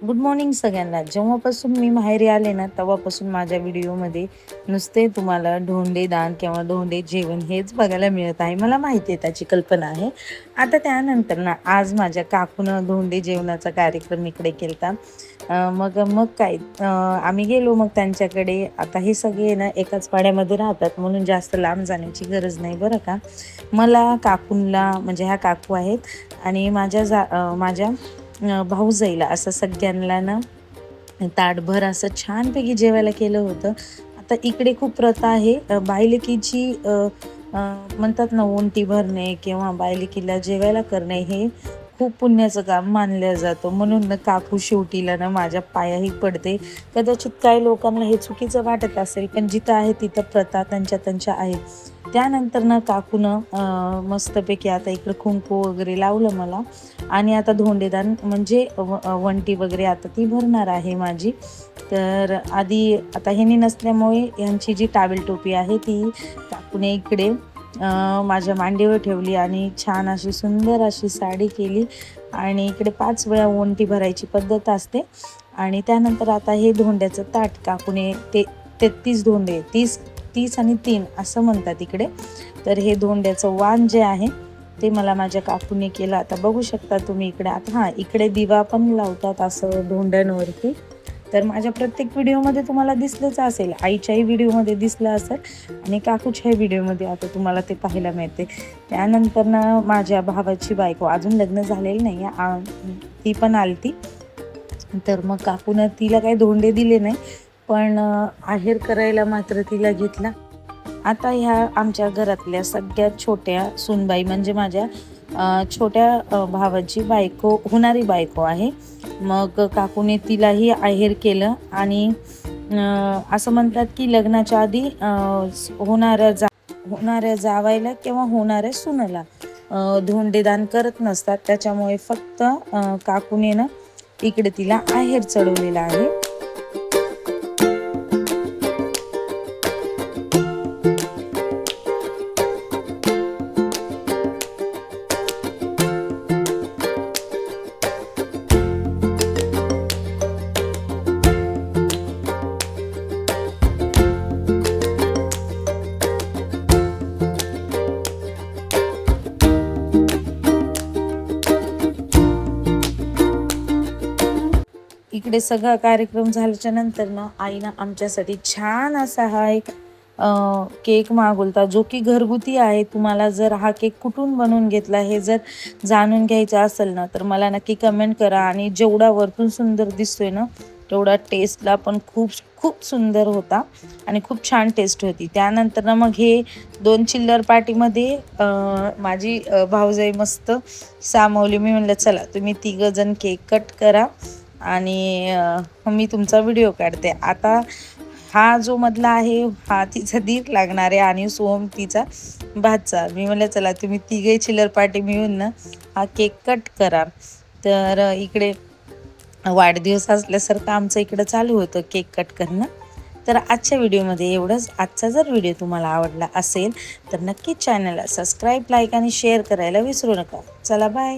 Good morning सगळ्यांना. जेव्हापासून मी माहेरी आले ना, तेव्हापासून माझ्या व्हिडिओमध्ये नुसते तुम्हाला धोंडे दान किंवा धोंडे जेवण हेच बघायला मिळत आहे. मला माहिती आहे, त्याची कल्पना आहे. आता त्यानंतर ना, आज माझ्या काकूनं धोंडे जेवणाचा कार्यक्रम इकडे केला. मग मग काय आम्ही गेलो मग त्यांच्याकडे. आता हे सगळे ना एकाच पाड्यामध्ये राहतात, म्हणून जास्त लांब जाण्याची गरज नाही बरं का. मला काकूंना म्हणजे ह्या काकू आहेत आणि माझ्या भाऊजाईला असं सगळ्यांना ना ताटभर असं छानपैकी जेवायला केलं होतं. आता इकडे खूप प्रथा आहे बायलेकीची म्हणतात ना, ओंटी भरणे किंवा बायलेकीला जेवायला करणे हे खूप पुण्याचं काम मानलं जातं. म्हणून ना काकू शेवटीला ना माझ्या पायाही पडते. कदाचित काही लोकांना हे चुकीचं वाटत असेल, पण जिथं आहे तिथं प्रथा त्यांच्या आहेत. त्यानंतर ना काकूनं मस्तपैकी आता इकडं कुंकू वगैरे लावलं मला आणि आता धोंडेदान म्हणजे वंटी वगैरे आता ती भरणार आहे माझी. तर आधी आता ह्यांनी नसल्यामुळे यांची जी टावेल टोपी आहे ती काकूने इकडे माझ्या मांडीवर ठेवली आणि छान अशी सुंदर अशी साडी केली आणि इकडे 5 वेळा ओंटी भरायची पद्धत असते. आणि त्यानंतर आता हे धोंड्याचं ताट काकूने 33 धोंडे 30 आणि 3 असं म्हणतात इकडे. तर हे धोंड्याचं वाण जे आहे ते मला माझ्या काकूने केलं. आता बघू शकता तुम्ही इकडे. आता हां, इकडे दिवा पण लावतात असं धोंड्यांवरती. तर माझ्या प्रत्येक व्हिडिओमध्ये तुम्हाला दिसलंच असेल, आईच्याही व्हिडिओमध्ये दिसलं असेल आणि काकूच्याही व्हिडिओमध्ये आता तुम्हाला ते पाहायला मिळते. त्यानंतर ना माझ्या भावाची बायको अजून लग्न झालेलं नाही, ती पण आलती. तर मग काकूनं तिला काही धोंडे दिले नाही, पण आहेर करायला मात्र तिला घेतला. आता ह्या आमच्या घरातल्या सगळ्यात छोट्या सूनबाई म्हणजे माझ्या छोट्या भावाची बायको, होणारी बायको आहे. मग काकूने तिलाही आहेर केलं आणि असं म्हणतात की लग्नाच्या आधी होणाऱ्या जावायला किंवा होणाऱ्या सुनेला धोंडेदान करत नसतात. त्याच्यामुळे फक्त काकूने ना इकडे तिला आहेर चढवलेला आहे. इकडे सगळा कार्यक्रम झाल्याच्या नंतर ना आईनं आमच्यासाठी छान असा हा एक केक मागवलता, जो की घरगुती आहे. तुम्हाला जर हा केक कुठून बनवून घेतला हे जर जाणून घ्यायचं असेल ना, तर मला नक्की कमेंट करा. आणि जेवढा वरतून सुंदर दिसतोय ना, तेवढा टेस्टला पण खूप खूप सुंदर होता आणि खूप छान टेस्ट होती. त्यानंतर ना मग हे 2 चिल्लर पार्टीमध्ये माझी भाऊजाई मस्त सामावली. मी म्हणलं चला तुम्ही 3 जण केक कट करा आणि मी तुमचा व्हिडिओ काढते. आता हा जो मधला आहे हा तिचा दीर लागणार आहे आणि सोहम तिचा भाचा. मी म्हणलं चला तुम्ही 3 चिल्लर पार्टी मिळून ना हा केक कट करा. तर इकडे वाढदिवस असल्यासारखं आमचं इकडं चालू होतं केक कट करणं. तर आजच्या व्हिडिओमध्ये एवढंच. आजचा जर व्हिडिओ तुम्हाला आवडला असेल तर नक्की चॅनलला सबस्क्राईब, लाईक आणि शेअर करायला विसरू नका. चला बाय.